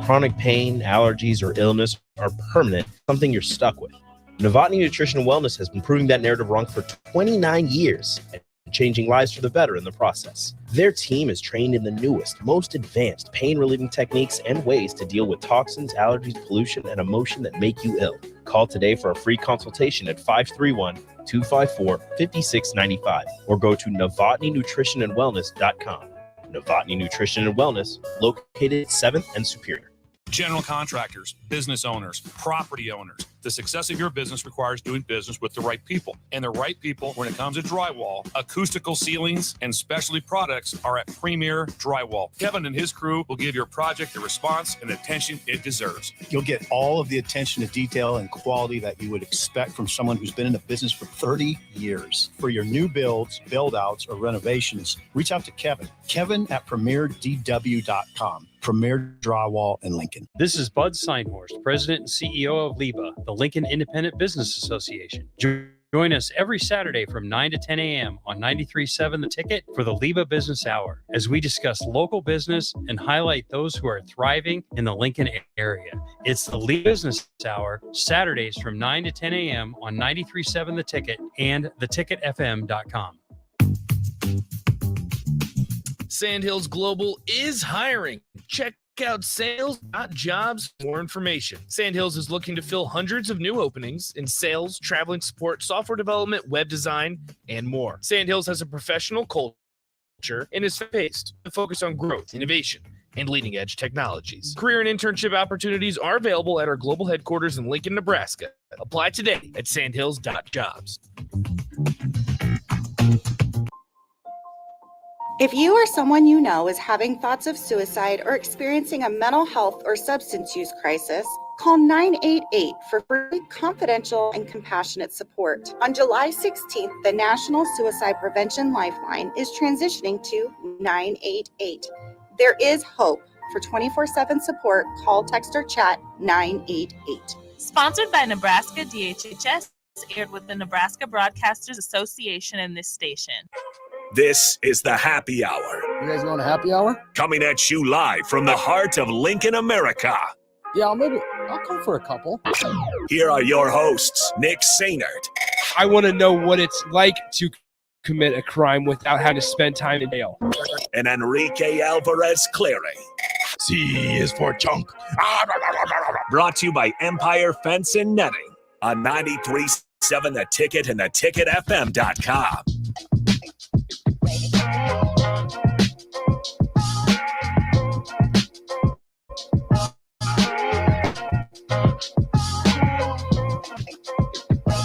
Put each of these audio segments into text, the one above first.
chronic pain, allergies, or illness are permanent, something you're stuck with. Novotny Nutrition and Wellness has been proving that narrative wrong for 29 years and changing lives for the better in the process. Their team is trained in the newest, most advanced pain-relieving techniques and ways to deal with toxins, allergies, pollution, and emotion that make you ill. Call today for a free consultation at 531-254-5695 or go to novotnynutritionandwellness.com. Novotny Nutrition and Wellness, located 7th and Superior. General contractors, business owners, property owners. The success of your business requires doing business with the right people. And the right people, when it comes to drywall, acoustical ceilings, and specialty products, are at Premier Drywall. Kevin and his crew will give your project the response and attention it deserves. You'll get all of the attention to detail and quality that you would expect from someone who's been in the business for 30 years. For your new builds, build-outs, or renovations, reach out to Kevin. Kevin at PremierDW.com. Premier Drywall in Lincoln. This is Bud Seinhorst, President and CEO of LIBA, the Lincoln Independent Business Association. Join us every Saturday from 9 to 10 a.m. on 93.7 The Ticket for the LIBA Business Hour, as we discuss local business and highlight those who are thriving in the Lincoln area. It's the LIBA Business Hour, Saturdays from 9 to 10 a.m. on 93.7 The Ticket and theticketfm.com. Sandhills Global is hiring. Check out sales.jobs for more information. Sandhills is looking to fill hundreds of new openings in sales, traveling support, software development, web design, and more. Sandhills has a professional culture and is based to focus on growth, innovation, and leading-edge technologies. Career and internship opportunities are available at our global headquarters in Lincoln, Nebraska. Apply today at sandhills.jobs. If you or someone you know is having thoughts of suicide or experiencing a mental health or substance use crisis, call 988 for free, confidential, and compassionate support. On July 16th, the National Suicide Prevention Lifeline is transitioning to 988. There is hope. For 24/7 support, call, text, or chat 988. Sponsored by Nebraska DHHS, aired with the Nebraska Broadcasters Association and this station. This is the Happy Hour. You guys want a happy hour? Coming at you live from the heart of Lincoln, America. Yeah, I'll come for a couple. Here are your hosts, Nick Sainert. I want to know what it's like to commit a crime without having to spend time in jail. And Enrique Alvarez Clary. C is for chunk. Brought to you by Empire Fence and Netting on 93.7 The Ticket and theticketfm.com.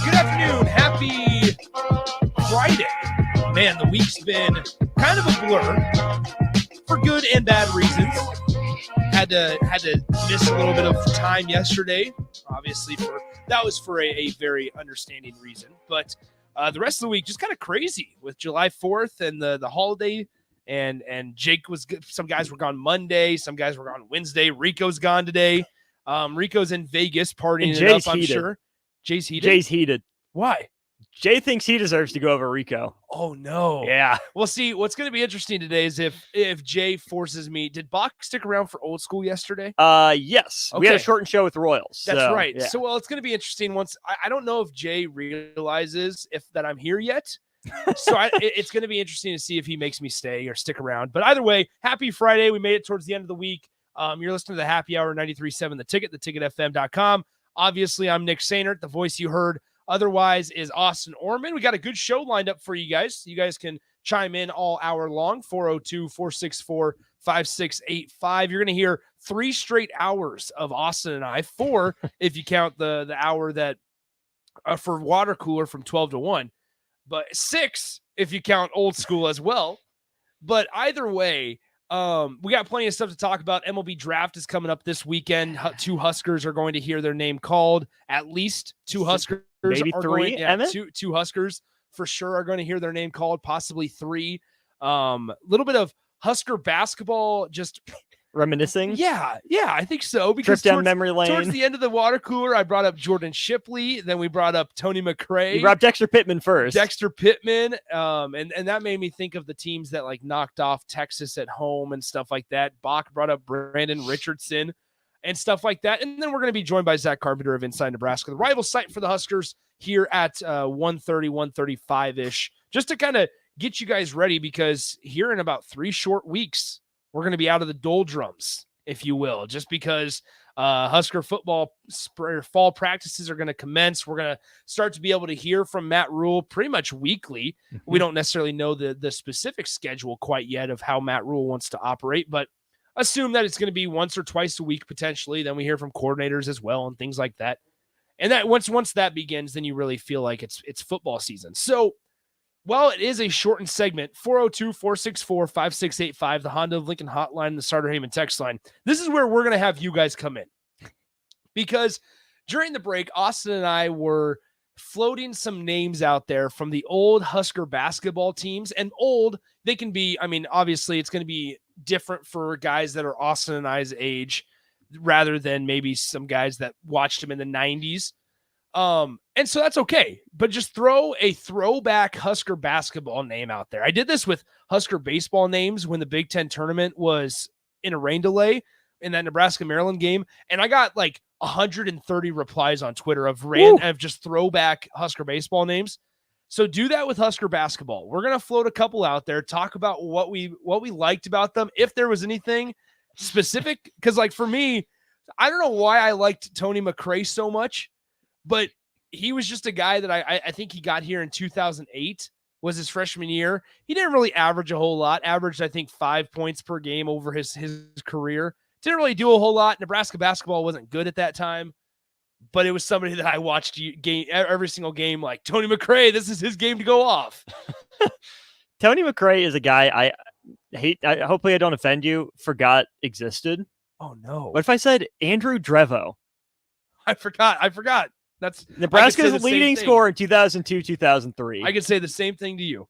Good afternoon. Happy Friday. Man, the week's been kind of a blur for good and bad reasons. Had to miss a little bit of time yesterday. Obviously, that was for a very understanding reason. But the rest of the week just kind of crazy with July 4th and the holiday. And Jake was good. Some guys were gone Monday. Some guys were gone Wednesday. Rico's gone today. Rico's in Vegas partying it up, I'm sure. Jay's heated? Jay's heated. Why? Jay thinks he deserves to go over Rico. Oh, no. Yeah. Well, see, what's going to be interesting today is if Jay forces me. Did Bach stick around for old school yesterday? Yes. Okay. We had a shortened show with the Royals. That's right. Yeah. So, well, it's going to be interesting once. I don't know if Jay realizes that I'm here yet. So it's going to be interesting to see if he makes me stay or stick around. But either way, happy Friday. We made it towards the end of the week. You're listening to the Happy Hour 93.7 The Ticket, theticketfm.com. Obviously, I'm Nick Sainert. The voice you heard otherwise is Austin Orman. We got a good show lined up for you guys. You guys can chime in all hour long, 402-464-5685. You're going to hear 3 straight hours of Austin and I, 4 if you count the hour that for water cooler from 12 to 1, but 6 if you count old school as well. But either way, we got plenty of stuff to talk about. MLB draft is coming up this weekend. 2 Huskers are going to hear their name called. At least 2 Huskers. Maybe 3. Two Huskers for sure are going to hear their name called. Possibly 3. Little bit of Husker basketball, just reminiscing. Yeah, I think so. Because trip down memory lane. Towards the end of the water cooler, I brought up Jordan Shipley. Then we brought up Tony McRae. You brought Dexter Pittman first. And that made me think of the teams that like knocked off Texas at home and stuff like that. Bach brought up Brandon Richardson. and stuff like that. And then we're going to be joined by Zach Carpenter of Inside Nebraska, the rival site for the Huskers, here at 1:30, 1:35-ish, just to kind of get you guys ready, because here in about 3 short weeks, we're going to be out of the doldrums, if you will, just because Husker football fall practices are going to commence. We're going to start to be able to hear from Matt Rule pretty much weekly. We don't necessarily know the specific schedule quite yet of how Matt Rule wants to operate, but assume that it's going to be once or twice a week potentially. Then we hear from coordinators as well and things like that. And that once that begins, then you really feel like it's football season. So while it is a shortened segment, 402-464-5685, the Honda of Lincoln hotline, the Starter Heyman text line, this is where we're going to have you guys come in. Because during the break, Austin and I were floating some names out there from the old Husker basketball teams. And old, they can be, I mean, obviously it's going to be different for guys that are Austin and I's age rather than maybe some guys that watched him in the 90s. And so that's okay, but just throw a throwback Husker basketball name out there. I did this with Husker baseball names when the Big Ten tournament was in a rain delay in that Nebraska-Maryland game. And I got like 130 replies on Twitter of just throwback Husker baseball names. So do that with Husker basketball. We're going to float a couple out there, talk about what we liked about them. If there was anything specific, because like for me, I don't know why I liked Tony McRae so much, but he was just a guy that I think he got here in 2008, was his freshman year. He didn't really average a whole lot, averaged, I think, 5 points per game over his career. Didn't really do a whole lot. Nebraska basketball wasn't good at that time, but it was somebody that I watched every single game, like Tony McRae, this is his game to go off. Tony McRae is a guy hopefully I don't offend you, forgot existed. Oh, no. What if I said Andrew Drevo? I forgot. That's Nebraska's leading scorer in 2002, 2003. I could say the same thing to you.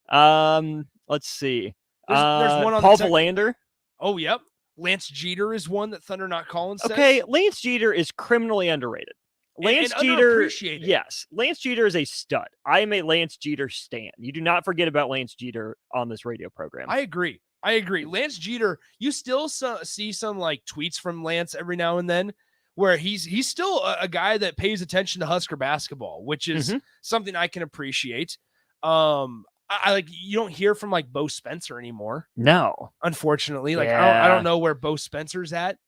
Let's see. There's one on Paul Valander. Oh, yep. Lance Jeter is one that Thunder Not Collins says. Okay, Lance Jeter is criminally underrated. Lance Jeter, yes. Lance Jeter is a stud. I am a Lance Jeter stan. You do not forget about Lance Jeter on this radio program. I agree. Lance Jeter, you still see some like tweets from Lance every now and then, where he's still a guy that pays attention to Husker basketball, which is something I can appreciate. I like, you don't hear from like Bo Spencer anymore. No, unfortunately. Like I don't know where Bo Spencer's at,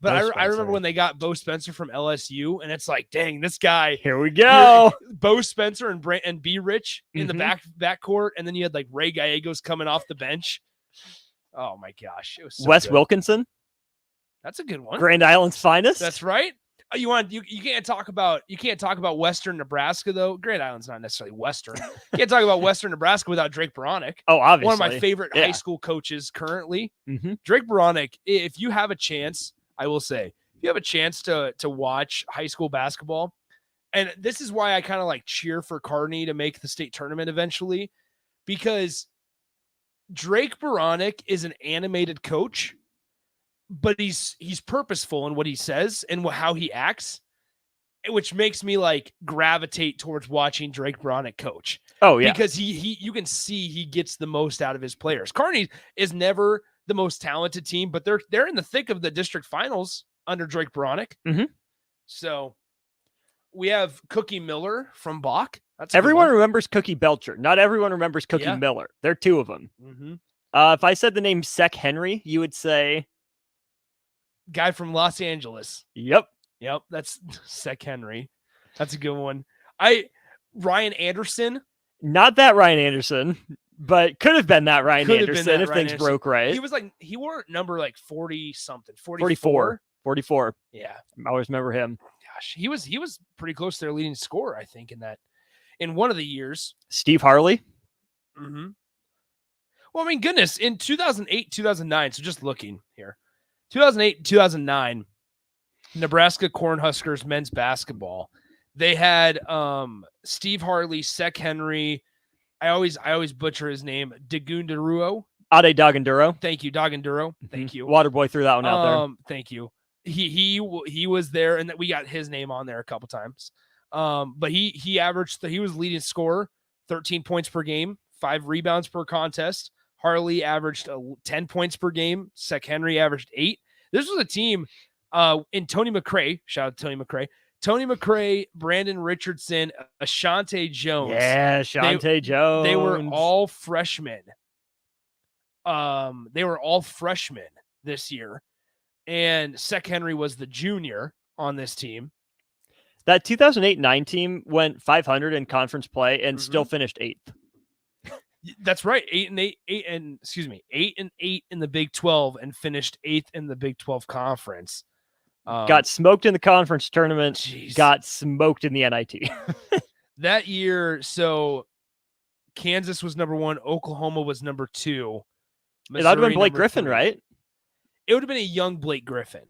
but I remember when they got Bo Spencer from LSU, and it's like, dang, this guy. Here we go. Bo Spencer and B Rich in the backcourt, and then you had like Ray Gallegos coming off the bench. Oh my gosh, it was so Wes good. Wilkinson. That's a good one. Grand Island's finest. That's right. You can't talk about Western Nebraska though. Grand Island's not necessarily Western. You can't talk about Western Nebraska without Drake Baranek. Oh, obviously. One of my favorite high school coaches currently. Drake Baranek, if you have a chance, I will say, if you have a chance to watch high school basketball, and this is why I kind of like cheer for Kearney to make the state tournament eventually, because Drake Baranek is an animated coach, but he's purposeful in what he says and how he acts, which makes me like gravitate towards watching Drake Baranek coach. Oh yeah. Because you can see he gets the most out of his players. Kearney is never the most talented team, but they're in the thick of the district finals under Drake Baranek. So we have Cookie Miller from Bach. Everyone remembers Cookie Belcher. Not everyone remembers Cookie Miller. There are two of them. If I said the name Sek Henry, you would say guy from Los Angeles. Yep. That's Sek Henry. That's a good one. Ryan Anderson. Not that Ryan Anderson, but could have been that Ryan Anderson if things broke right. He wore number like 40 something, 44. Yeah. I always remember him. Gosh, he was pretty close to their leading scorer, I think, in one of the years. Steve Harley. Well, I mean, goodness, in 2008, 2009. So just looking here, 2008, 2009, Nebraska Cornhuskers men's basketball. They had Steve Harley, Sek Henry. I always butcher his name. Dagunduro. Ade Dagunduro. Thank you, Dagunduro. Thank you. Waterboy threw that one out there. Thank you. He was there, and we got his name on there a couple times. But he averaged, he was leading scorer, 13 points per game, 5 rebounds per contest. Harley averaged 10 points per game. Sek Henry averaged 8. This was a team in Tony McRae. Shout out to Tony McRae, Brandon Richardson, Ashante Jones. Yeah, Ashante Jones. They were all freshmen. This year. And Sek Henry was the junior on this team. That 2008-9 team went 500 in conference play and still finished 8th. That's right. 8-8 in the Big 12 and finished 8th in the Big 12 conference. Got smoked in the conference tournament. Geez. Got smoked in the NIT. That year, so Kansas was number 1, Oklahoma was number 2. That would have been Blake Griffin, 3. right? It would have been a young Blake Griffin.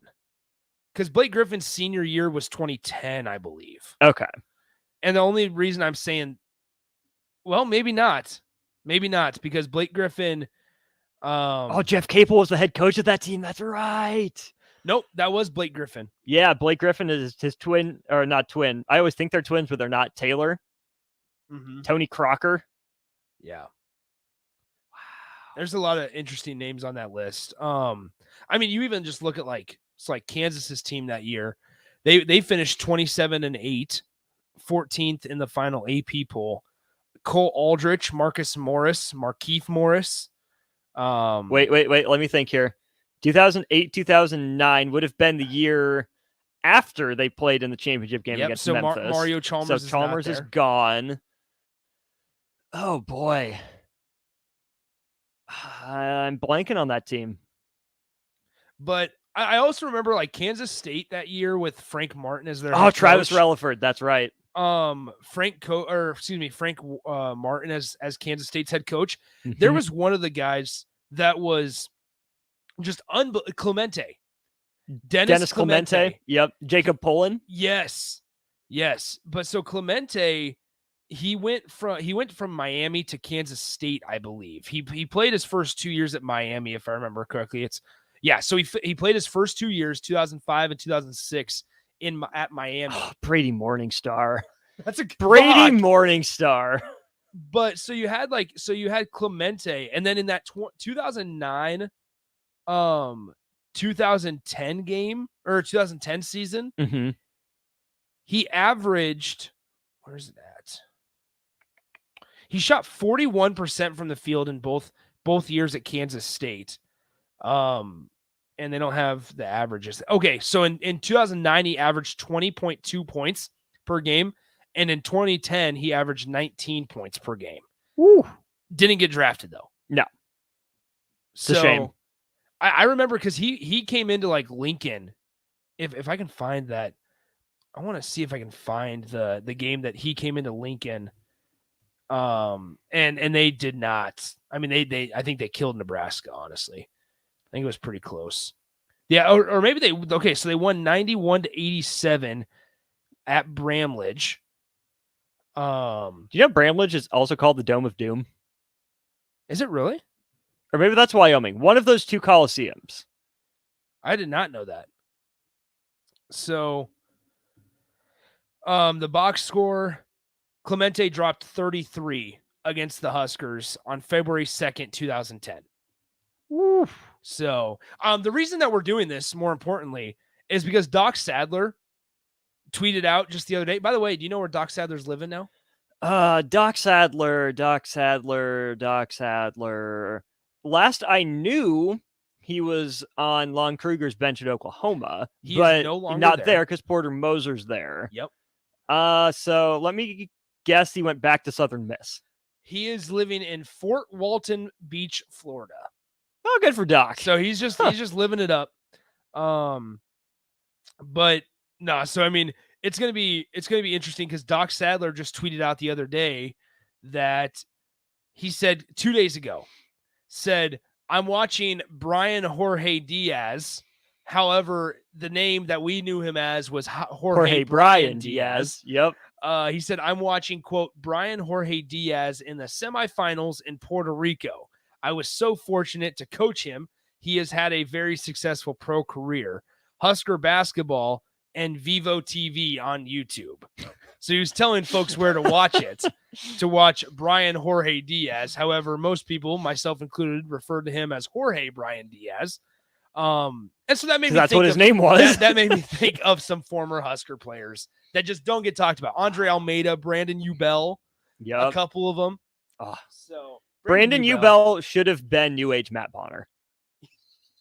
Because Blake Griffin's senior year was 2010, I believe. Okay. And the only reason I'm saying, well, maybe not, because Blake Griffin. Jeff Capel was the head coach of that team. That's right. Nope, that was Blake Griffin. Yeah, Blake Griffin is his twin, or not twin. I always think they're twins, but they're not. Taylor. Tony Crocker. Yeah. Wow. There's a lot of interesting names on that list. I mean, you even just look at it's like Kansas's team that year. They finished 27-8, 14th in the final AP poll. Cole Aldrich, Markeith Morris. Wait. Let me think here. 2008, 2009 would have been the year after they played in the championship game against Memphis. Mario Chalmers. So Chalmers is gone. Oh boy, I'm blanking on that team. But I also remember Kansas State that year with Frank Martin as their Travis Relaford. That's right. Frank Martin as Kansas State's head coach. There was one of the guys that was just Clemente. Dennis Clemente. Yep. Jacob Pullen. Yes. But so Clemente, he went from Miami to Kansas State, I believe. He played his first 2 years at Miami, if I remember correctly. So he played his first 2 years, 2005 and 2006 at Miami. Brady Morningstar. That's a Brady Morningstar. But so you had Clemente, and then in that 2009 2010 game or 2010 season, he averaged, where's it at? He shot 41% from the field in both years at Kansas State. And they don't have the averages. Okay, so in 2009, he averaged 20.2 points per game. And in 2010, he averaged 19 points per game. Woo. Didn't get drafted, though. No. It's a shame. I remember because he came into Lincoln. If I can find that, I want to see if I can find the game that he came into Lincoln. And they did not. I mean, I think they killed Nebraska, honestly. I think it was pretty close. Yeah, or maybe so they won 91-87 at Bramlage. Do you know Bramlage is also called the Dome of Doom? Is it really? Or maybe that's Wyoming. One of those two Coliseums. I did not know that. So, the box score, Clemente dropped 33 against the Huskers on February 2nd, 2010. Woo. So, the reason that we're doing this, more importantly, is because Doc Sadler tweeted out just the other day. By the way, do you know where Doc Sadler's living now? Doc Sadler. Last I knew, he was on Lon Kruger's bench at Oklahoma, but no longer not there because Porter Moser's there. Yep. So let me guess he went back to Southern Miss. He is living in Fort Walton Beach, Florida. Oh, good for Doc. So he's just living it up. But no, so I mean, it's gonna be interesting because Doc Sadler just tweeted out the other day that he said 2 days ago, I'm watching Brian Jorge Diaz. However, the name that we knew him as was Jorge Brian Diaz. Yep. He said, I'm watching, quote, Brian Jorge Diaz in the semifinals in Puerto Rico. I was so fortunate to coach him. He has had a very successful pro career. Husker basketball and Vivo TV on YouTube. So he was telling folks where to watch it, to watch Brian Jorge Diaz. However, most people, myself included, referred to him as Jorge Brian Diaz. And so that made me that's think what his name was. That made me think of some former Husker players that just don't get talked about. Andre Almeida, Brandon Ubell, a couple of them. So Brandon Ubell should have been New Age Matt Bonner.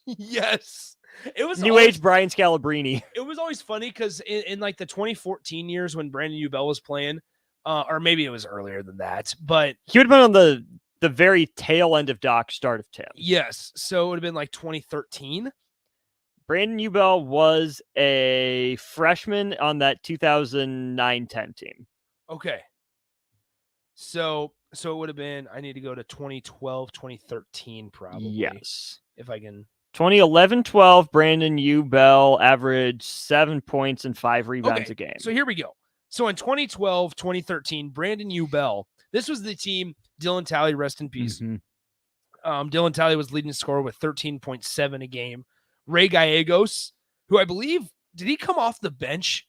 Yes. It was New Age Brian Scalabrine. It was always funny because in like the 2014 years when Brandon Ubell was playing, or maybe it was earlier than that, but he would have been on the very tail end of Doc's start of Tim. Yes. So it would have been like 2013. Brandon Ubell was a freshman on that 2009-10 team. Okay. So it would have been, I need to go to 2012, 2013 probably. Yes. If I can. 2011-12, Brandon Ubell averaged 7 points and 5 rebounds a game. So here we go. So in 2012, 2013, Brandon Ubell, this was the team, Dylan Talley, rest in peace. Dylan Talley was leading scorer with 13.7 a game. Ray Gallegos, who I believe, did he come off the bench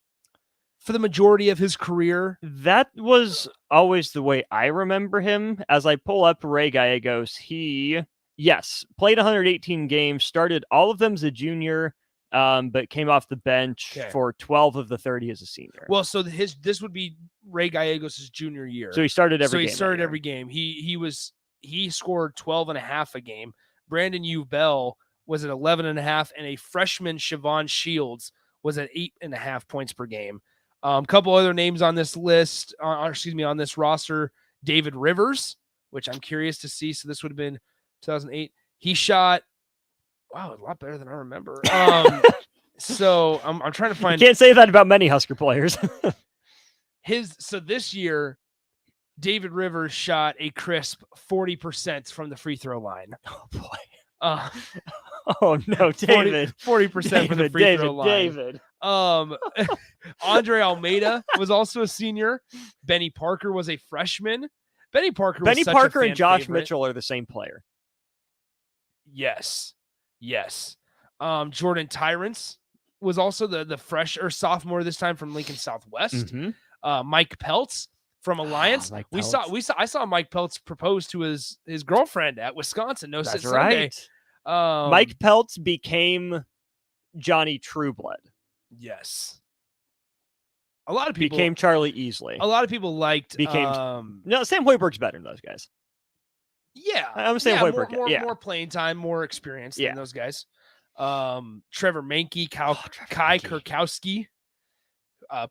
for the majority of his career? That was always the way I remember him. As I pull up Ray Gallegos, he, played 118 games, started all of them as a junior, but came off the bench for 12 of the 30 as a senior. Well, so this would be Ray Gallegos' junior year. So he started every game. So he started every game. He scored 12 and a half a game. Brandon Ubell was at 11 and a half, and a freshman Siobhan Shields was at 8.5 points per game. A couple other names on this list, on this roster, David Rivers, which I'm curious to see. So this would have been 2008. He shot, a lot better than I remember. So I'm trying to find. You can't say that about many Husker players. So this year, David Rivers shot a crisp 40% from the free throw line. Oh boy. Oh no, David. 40% from the free throw line. David. Andre Almeida was also a senior. Benny Parker was a freshman. Benny Parker and Josh favorite. Mitchell are the same player. Yes. Jordan Tyrants was also the fresh or sophomore this time from Lincoln Southwest. Mike Peltz from Alliance. I saw Mike Peltz propose to his girlfriend at Wisconsin. That's Sunday. Right. Mike Peltz became Johnny Trueblood. Yes. A lot of people became Charlie Easley. A lot of people liked no, Sam Hoiberg's better than those guys. Yeah. I'm Sam Hoiberg. More playing time, more experience than those guys. Trevor Mankey, Kai Kurkowski,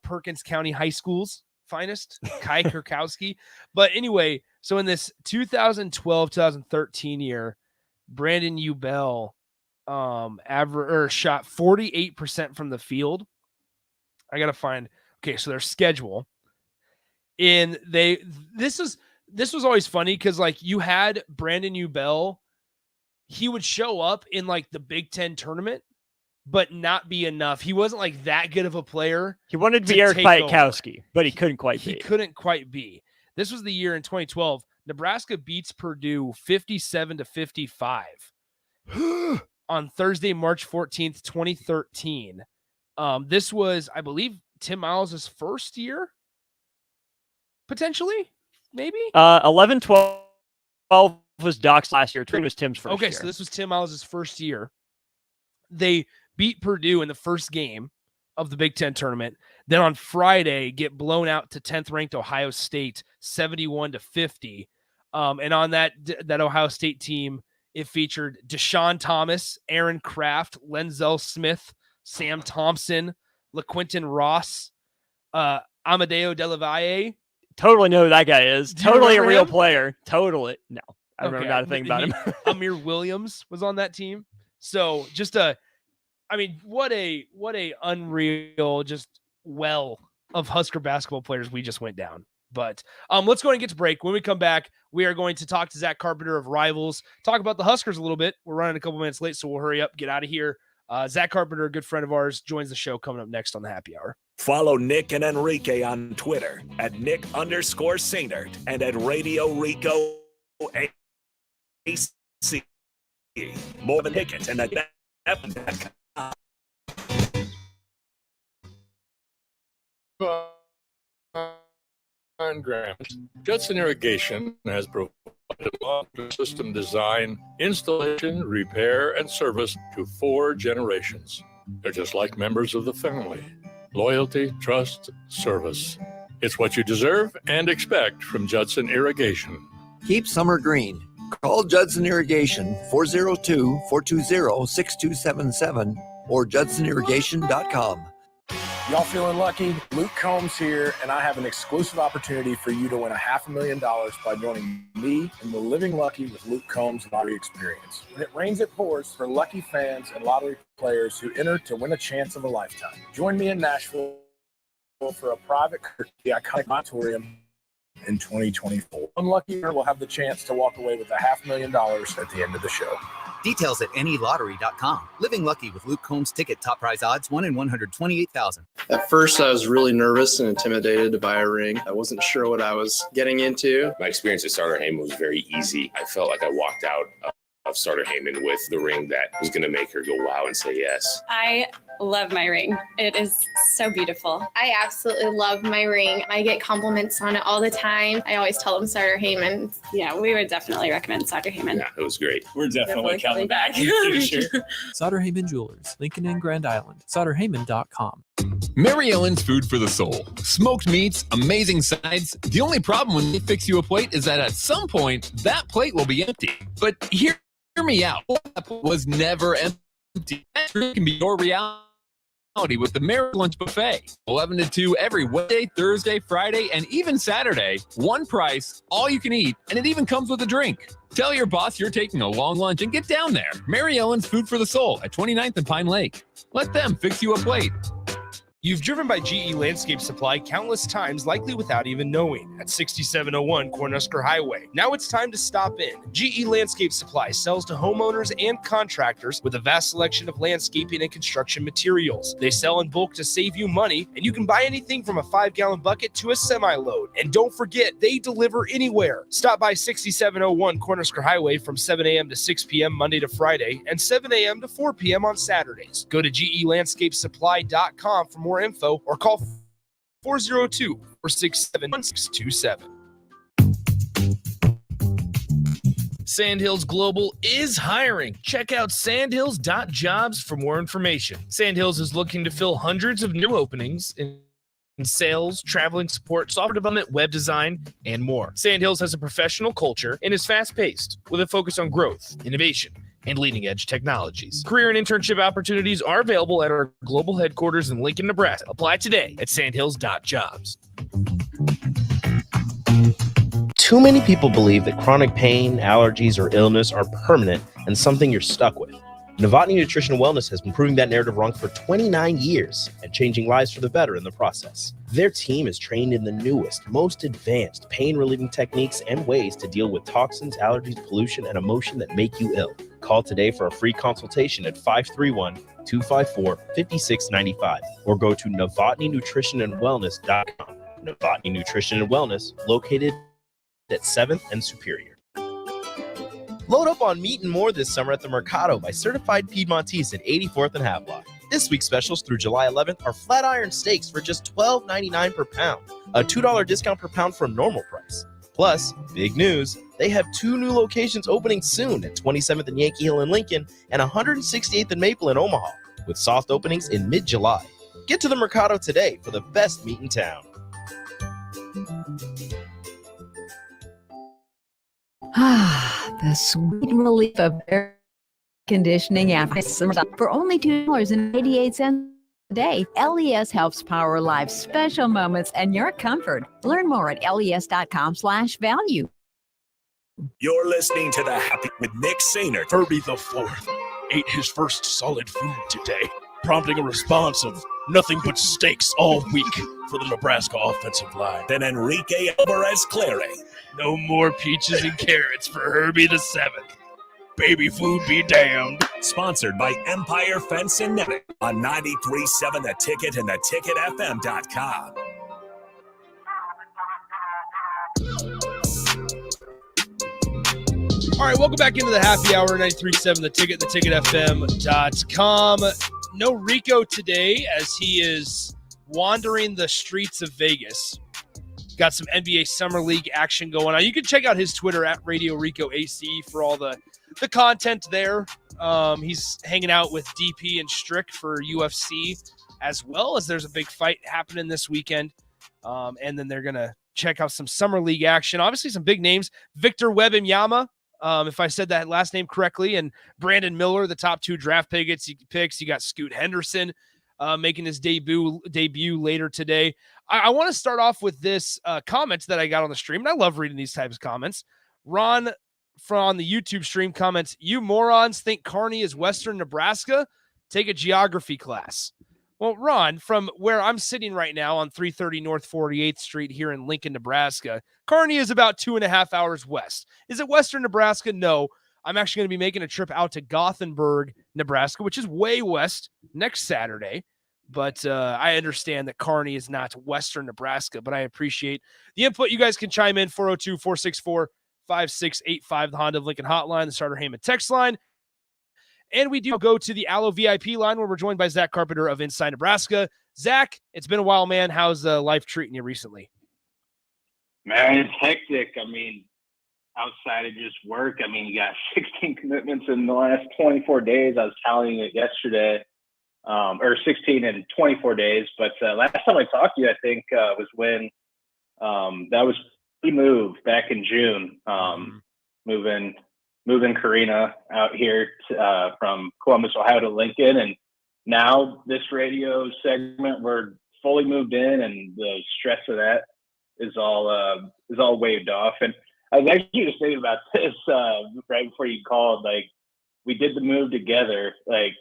Perkins County High School's finest, Kai Kurkowski. But anyway, so in this 2012-2013 year, Brandon Ubell shot 48% from the field. I gotta find so their schedule. This was always funny because like you had Brandon Ubell, he would show up in like the Big Ten tournament, but not be enough. He wasn't like that good of a player. He wanted to be Eric Piatkowski, but he couldn't quite be. He couldn't quite be. This was the year in 2012. Nebraska beats Purdue 57-55 on Thursday, March 14th, 2013. This was, I believe, Tim Miles' first year, potentially, maybe? 11-12 was Doc's last year. 20 was Tim's first year. Okay, so this was Tim Miles' first year. They beat Purdue in the first game of the Big Ten tournament. Then on Friday, get blown out to 10th-ranked Ohio State, 71-50. And on that Ohio State team, it featured Deshaun Thomas, Aaron Kraft, Lenzel Smith, Sam Thompson, LaQuinton Ross, Amadeo De La Valle. Totally know who that guy is. Totally a real player. Totally. No, I remember not a thing about him. Amir Williams was on that team. So just what a unreal, just well of Husker basketball players we just went down. But let's go ahead and get to break. When we come back, we are going to talk to Zach Carpenter of Rivals, talk about the Huskers a little bit. We're running a couple minutes late, so we'll hurry up, get out of here. Zach Carpenter, a good friend of ours, joins the show coming up next on the Happy Hour. Follow Nick and Enrique on Twitter at Nick_Sainert and at Radio Rico AC. More than tickets and at F.com. On ground. Judson Irrigation has provided System design, installation, repair, and service to 4 generations. They're just like members of the family. Loyalty, trust, service. It's what you deserve and expect from Judson Irrigation. Keep summer green. Call Judson Irrigation 402-420-6277 or judsonirrigation.com. Y'all feeling lucky? Luke Combs here, and I have an exclusive opportunity for you to win $500,000 by joining me in the Living Lucky with Luke Combs Lottery Experience. When it rains, it pours for lucky fans and lottery players who enter to win a chance of a lifetime. Join me in Nashville for a private the iconic auditorium in 2024. One lucky winner will have the chance to walk away with $500,000 at the end of the show. Details at nelottery.com. Living Lucky with Luke Combs ticket. Top prize odds 1 in 128,000. At first, I was really nervous and intimidated to buy a ring. I wasn't sure what I was getting into. My experience at Starter Heyman was very easy. I felt like I walked out of Starter Heyman with the ring that was going to make her go wow and say yes. I love my ring. It is so beautiful. I absolutely love my ring. I get compliments on it all the time. I always tell them Starter Heyman. Yeah, we would definitely recommend Starter Heyman. Yeah, it was great. We're definitely coming back in the future. Sutter Heyman Jewelers, Lincoln and Grand Island. SutterHeyman.com. Mary Ellen's Food for the Soul. Smoked meats, amazing sides. The only problem when they fix you a plate is that at some point, that plate will be empty. But hear me out. That plate was never empty. That can be your reality with the Mary Lunch Buffet. 11 to 2 every Wednesday, Thursday, Friday, and even Saturday. One price, all you can eat, and it even comes with a drink. Tell your boss you're taking a long lunch and get down there. Mary Ellen's Food for the Soul at 29th and Pine Lake. Let them fix you a plate. You've driven by GE Landscape Supply countless times, likely without even knowing, at 6701 Cornhusker Highway. Now it's time to stop in. GE Landscape Supply sells to homeowners and contractors with a vast selection of landscaping and construction materials. They sell in bulk to save you money, and you can buy anything from a 5-gallon bucket to a semi-load. And don't forget, they deliver anywhere. Stop by 6701 Cornhusker Highway from 7 a.m. to 6 p.m. Monday to Friday, and 7 a.m. to 4 p.m. on Saturdays. Go to GELandscapeSupply.com for more info or call 402-467-1627. Sandhills Global is hiring. Check out sandhills.jobs for more information. Sandhills is looking to fill hundreds of new openings in sales, traveling support, software development, web design, and more. Sandhills has a professional culture and is fast-paced with a focus on growth, innovation, and leading-edge technologies. Career and internship opportunities are available at our global headquarters in Lincoln, Nebraska. Apply today at sandhills.jobs. Too many people believe that chronic pain, allergies, or illness are permanent and something you're stuck with. Novotny Nutrition and Wellness has been proving that narrative wrong for 29 years and changing lives for the better in the process. Their team is trained in the newest, most advanced pain-relieving techniques and ways to deal with toxins, allergies, pollution, and emotion that make you ill. Call today for a free consultation at 531-254-5695 or go to NovotnyNutritionandWellness.com. Novotny Nutrition and Wellness, located at 7th and Superior. Load up on meat and more this summer at the Mercado by Certified Piedmontese at 84th and Havelock. This week's specials through July 11th are flat iron steaks for just $12.99 per pound, a $2 discount per pound from normal price. Plus, big news, they have 2 new locations opening soon at 27th and Yankee Hill in Lincoln and 168th and Maple in Omaha, with soft openings in mid-July. Get to the Mercado today for the best meat in town. The sweet relief of air conditioning after summer. For only $2.88 a day, LES helps power life's special moments and your comfort. Learn more at les.com/value. You're listening to The Happy with Nick Sainert. Herbie the Fourth ate his first solid food today, prompting a response of nothing but steaks all week for the Nebraska offensive line. Then Enrique Alvarez Clary. No more peaches and carrots for Herbie the Seventh. Baby food be damned. Sponsored by Empire Fence and Netting on 93.7 The Ticket and theticketfm.com. All right, welcome back into the happy hour, 93.7 The Ticket, theticketfm.com. No Rico today as he is wandering the streets of Vegas. Got some NBA Summer League action going on. You can check out his Twitter at Radio Rico AC for all the content there. He's hanging out with DP and Strick for UFC, as well as there's a big fight happening this weekend. And then they're going to check out some Summer League action. Obviously, some big names. Victor Wembanyama, if I said that last name correctly, and Brandon Miller, the top 2 draft picks. You got Scoot Henderson making his debut later today. I want to start off with this comment that I got on the stream, and I love reading these types of comments. Ron from the YouTube stream comments, "You morons think Kearney is Western Nebraska? Take a geography class." Well, Ron, from where I'm sitting right now on 330 North 48th Street here in Lincoln, Nebraska, Kearney is about 2.5 hours west. Is it Western Nebraska? No. I'm actually going to be making a trip out to Gothenburg, Nebraska, which is way west, next Saturday. But I understand that Kearney is not Western Nebraska, but I appreciate the input. You guys can chime in 402-464-5685, the Honda of Lincoln hotline, the Starter Heyman text line. And we do go to the Allo VIP line where we're joined by Zach Carpenter of Inside Nebraska. Zach, it's been a while, man. How's life treating you recently? Man, it's hectic. I mean, outside of just work, I mean, you got 16 commitments in the last 24 days. I was tallying it yesterday, or 16 in 24 days. But last time I talked to you, I think was when that was pre-move back in June, moving Karina out here from Columbus, Ohio to Lincoln. And now this radio segment, we're fully moved in, and the stress of that is all waved off. And I was actually just thinking about this right before you called. Like, we did the move together, like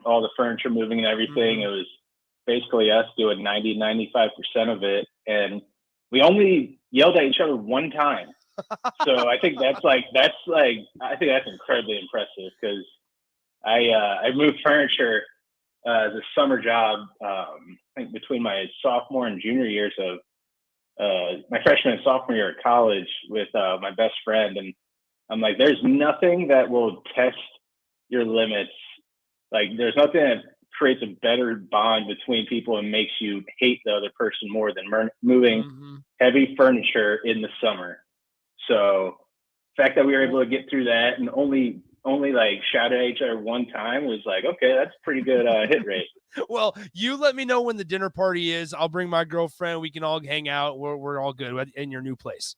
all the furniture moving and everything. It was basically us doing 90-95% of it. And we only yelled at each other one time. So I think that's incredibly impressive, because I moved furniture as a summer job, I think between my sophomore and junior years of my freshman and sophomore year of college with my best friend. And I'm like, there's nothing that will test your limits. Like, there's nothing that creates a better bond between people and makes you hate the other person more than moving heavy furniture in the summer. So the fact that we were able to get through that and only like shout at each other one time was like, okay, that's a pretty good hit rate. Well, you let me know when the dinner party is. I'll bring my girlfriend. We can all hang out. We're all good in your new place.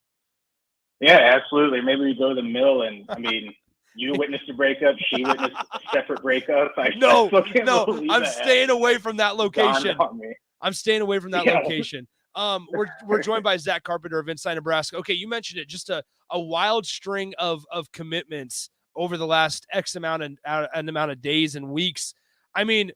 Yeah, absolutely. Maybe we go to the mill, and I mean, you witnessed a breakup. She witnessed a separate breakup. No, I'm staying away from that location. I'm staying away from that location. We're joined by Zach Carpenter of Inside Nebraska. Okay, you mentioned it, just a wild string of commitments over the last X amount of days and weeks. I mean,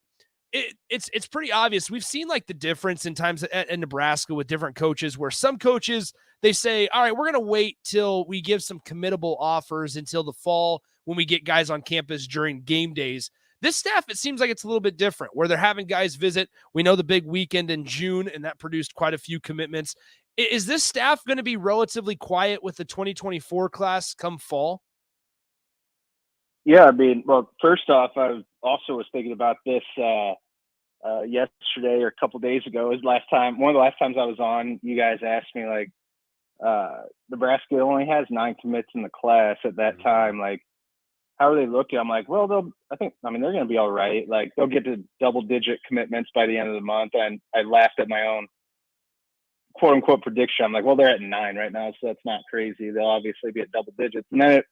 it's pretty obvious. We've seen like the difference in times in Nebraska with different coaches, where some coaches, they say, all right, we're going to wait till we give some committable offers until the fall when we get guys on campus during game days. This staff, it seems like it's a little bit different, where they're having guys visit. We know the big weekend in June, and that produced quite a few commitments. Is this staff going to be relatively quiet with the 2024 class come fall? Yeah, I mean, well, first off, I also was thinking about this yesterday or a couple days ago. It was one of the last times I was on, you guys asked me, like, Nebraska only has 9 commits in the class at that time. Like, how are they looking? I'm like, well, they're going to be all right. Like, they'll get to double-digit commitments by the end of the month. And I laughed at my own quote-unquote prediction. I'm like, well, they're at 9 right now, so that's not crazy. They'll obviously be at double digits. And then it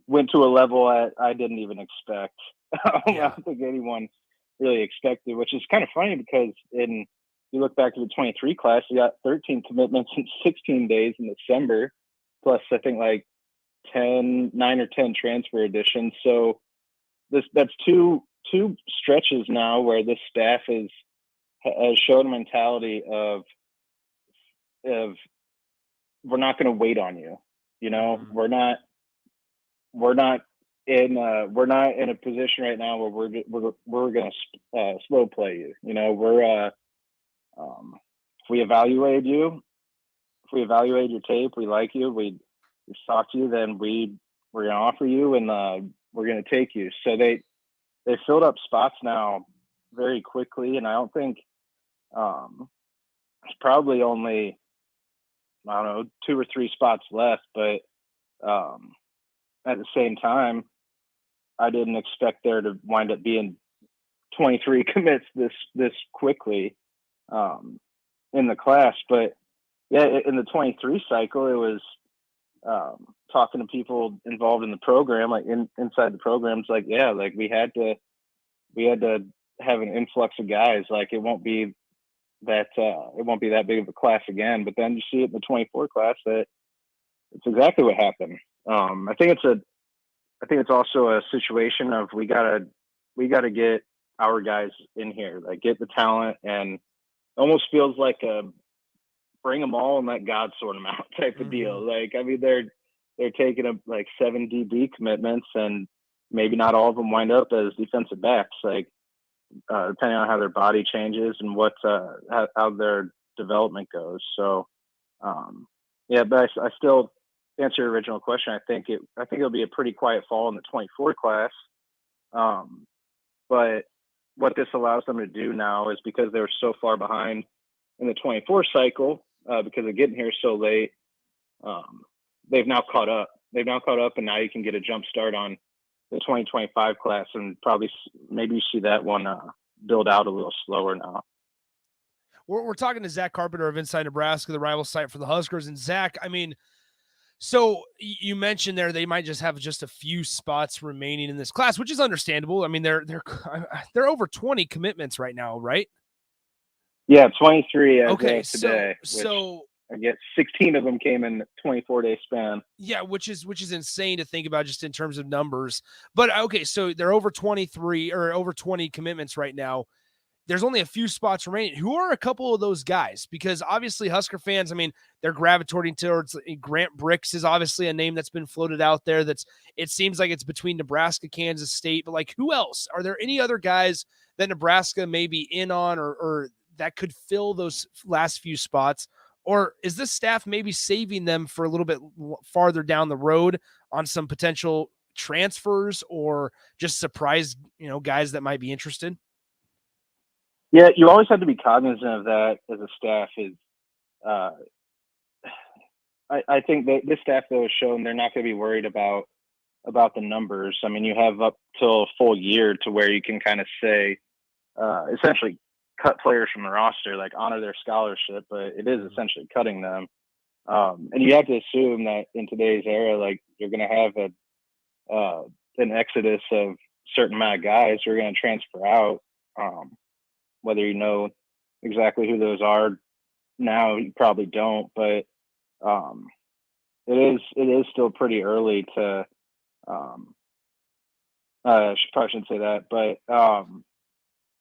went to a level I didn't even expect. I don't think anyone really expected, which is kind of funny, because you look back to the 23 class, you got 13 commitments in 16 days in December, plus I think like 9 or 10 transfer additions. So that's two stretches now where this staff has shown a mentality of we're not going to wait on you. You know, we're not in a position right now where we're going to slow play you. You know, if we evaluate your tape, we like you, we talk to you, then we're going to offer you, and we're going to take you. So they filled up spots now very quickly, and I don't think it's probably only I don't know, 2 or 3 spots left, but at the same time, I didn't expect there to wind up being 23 commits this quickly in the class. But yeah, in the 23 cycle, it was talking to people involved in the program, like inside the programs, like, yeah, like we had to have an influx of guys. Like it won't be that big of a class again. But then you see it in the 24 class that it's exactly what happened. I think it's also a situation of we gotta get our guys in here, like get the talent, and almost feels like a bring them all and let God sort them out type of deal. Like, I mean, they're taking up like 7 DB commitments, and maybe not all of them wind up as defensive backs, like depending on how their body changes and what how their development goes. So yeah, but I still, to answer your original question, I think it'll be a pretty quiet fall in the 24 class. But what this allows them to do now is, because they were so far behind in the 24 cycle, because of getting here so late, they've now caught up. And now you can get a jump start on the 2025 class, and probably maybe you see that one build out a little slower now. We're talking to Zach Carpenter of Inside Nebraska, the rival site for the Huskers. And Zach, I mean, so you mentioned there they might just have just a few spots remaining in this class, which is understandable. I mean, they're over 20 commitments right now, right? Yeah, 23 as okay, of today. So I guess 16 of them came in 24-day span. Yeah, which is insane to think about just in terms of numbers. But okay, so they're over 23 or over 20 commitments right now. There's only a few spots remaining. Who are a couple of those guys? Because obviously Husker fans, I mean, they're gravitating towards Grant Bricks is obviously a name that's been floated out there. It seems like it's between Nebraska, Kansas State, but like who else? Are there any other guys that Nebraska may be in on or that could fill those last few spots? Or is this staff maybe saving them for a little bit farther down the road on some potential transfers or just surprise, guys that might be interested? Yeah, you always have to be cognizant of that as a staff. I think that this staff, though, has shown they're not going to be worried about the numbers. I mean, you have up till a full year to where you can kind of say, essentially cut players from the roster, like honor their scholarship, but it is essentially cutting them. And you have to assume that in today's era, like you're going to have an exodus of a certain amount of guys who are going to transfer out. Whether you know exactly who those are now, you probably don't, but it is still pretty early to I probably shouldn't say that, but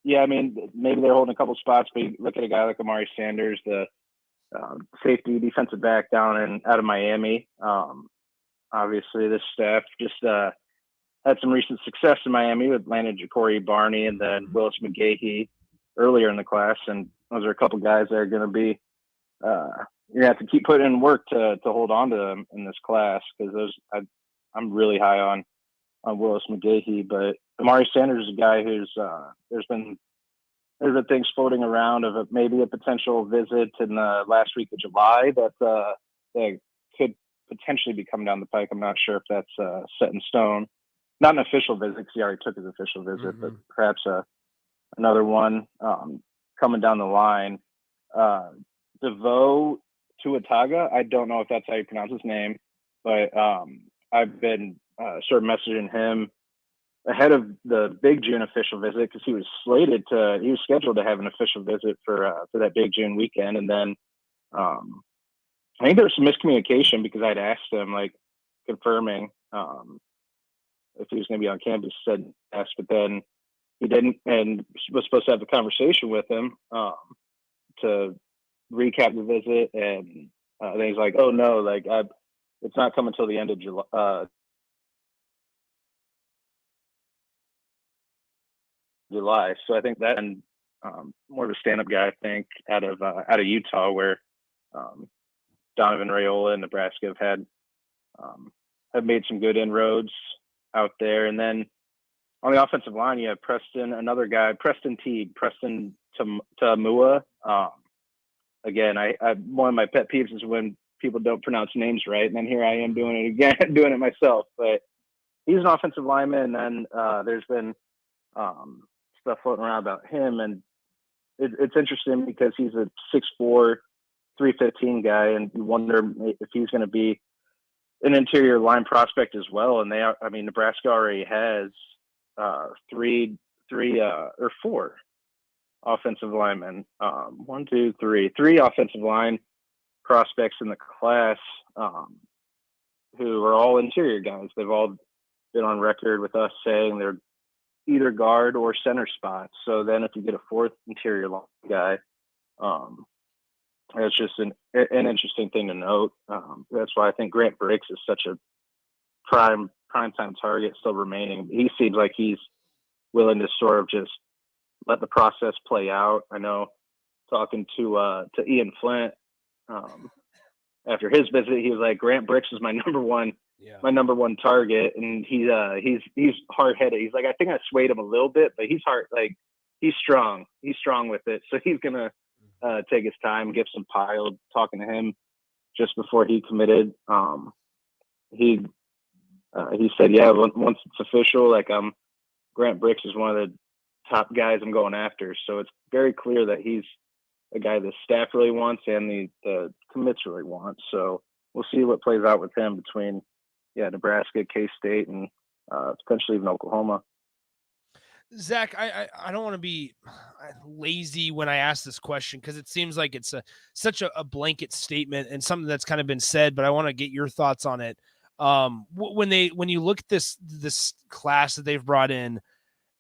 yeah, I mean, maybe they're holding a couple spots, but you look at a guy like Amari Sanders, the safety defensive back out of Miami. Obviously, this staff just had some recent success in Miami with landed Ja'Cory Barney and then Willis McGahee earlier in the class, and those are a couple guys that are going to be you're gonna have to keep putting in work to hold on to them in this class, because I'm really high on Willis McGahee, but Amari Sanders is a guy who's there's been things floating around of maybe a potential visit in the last week of July that could potentially be coming down the pike. I'm not sure if that's set in stone. Not an official visit, because he already took his official visit, but perhaps another one coming down the line. DeVoe Tuataga, I don't know if that's how you pronounce his name, but I've been sort of messaging him ahead of the big June official visit, because he was scheduled to have an official visit for that big June weekend. And then I think there was some miscommunication, because I'd asked him, like, confirming if he was going to be on campus. He said yes, but then he didn't, and was supposed to have a conversation with him to recap the visit. And then he's like, oh no, like it's not coming until the end of July. So I think that, and more of a stand-up guy, I think, out of Utah, where Donovan Raiola and Nebraska have made some good inroads out there. And then on the offensive line, you have another guy, Preston Tamua. Again, I one of my pet peeves is when people don't pronounce names right, and then here I am doing it again, doing it myself. But he's an offensive lineman, and there's been stuff floating around about him, and it's interesting because he's a 6'4", 315 guy, and you wonder if he's going to be an interior line prospect as well. And Nebraska already has four offensive linemen. Three offensive line prospects in the class who are all interior guys. They've all been on record with us saying they're either guard or center spots. So then if you get a fourth interior line guy, it's just an interesting thing to note. That's why I think Grant Brix is such a prime time target still remaining. He seems like he's willing to sort of just let the process play out. I know talking to Ian Flint after his visit, he was like, Grant Brix is my number one target, and he's hard headed. He's like, I think I swayed him a little bit, but he's strong. He's strong with it. So he's gonna take his time, get some piled. Talking to him just before he committed, he said, yeah, once it's official, like Grant Brix is one of the top guys I'm going after. So it's very clear that he's a guy the staff really wants and the commits really want. So we'll see what plays out with him between Nebraska, K-State, and potentially even Oklahoma. Zach, I don't want to be lazy when I ask this question because it seems like it's such a blanket statement and something that's kind of been said, but I want to get your thoughts on it. When you look at this class that they've brought in,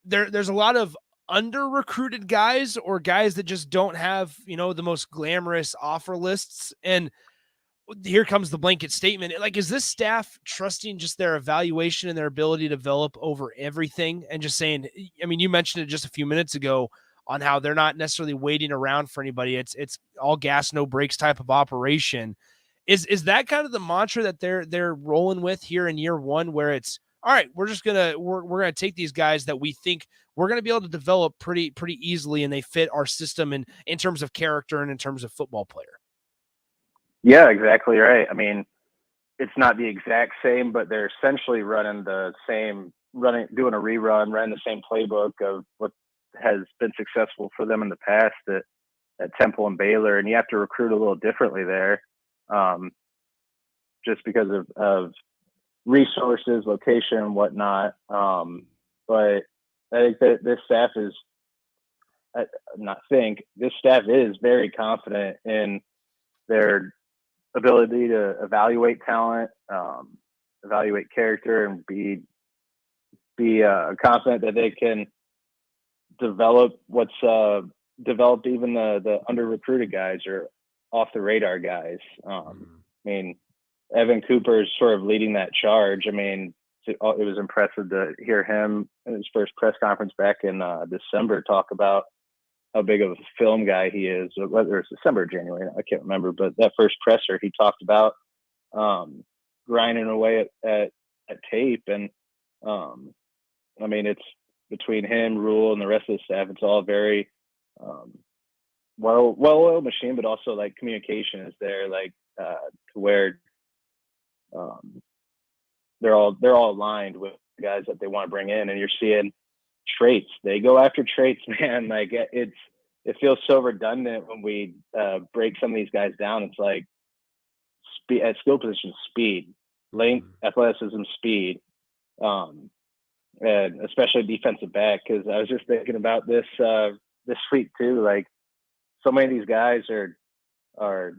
there's a lot of under-recruited guys or guys that just don't have, the most glamorous offer lists. And here comes the blanket statement. Like, is this staff trusting just their evaluation and their ability to develop over everything and just saying, you mentioned it just a few minutes ago on how they're not necessarily waiting around for anybody. It's all gas, no brakes type of operation. Is that kind of the mantra that they're rolling with here in year one, where it's, all right, we're going to take these guys that we think we're going to be able to develop pretty easily, and they fit our system in terms of character and in terms of football player? Yeah, exactly right. It's not the exact same, but they're essentially doing a rerun, running the same playbook of what has been successful for them in the past at Temple and Baylor. And you have to recruit a little differently there, just because of resources, location, and whatnot. But I think that this staff is very confident in their ability to evaluate talent, evaluate character, and be confident that they can develop what's developed even the under-recruited guys or off the radar guys. Evan Cooper is sort of leading that charge. It was impressive to hear him in his first press conference back in December talk about how big of a film guy he is, whether it's December or January, I can't remember, but that first presser, he talked about grinding away at tape. And it's between him, Rule, and the rest of the staff, it's all very well-oiled machine, but also like communication is there, to where they're all aligned with the guys that they want to bring in. And you're seeing traits. They go after traits, man. Like it feels so redundant when we break some of these guys down. It's like speed at skill position, speed, length, athleticism, speed, and especially defensive back. Because I was just thinking about this week too. Like so many of these guys are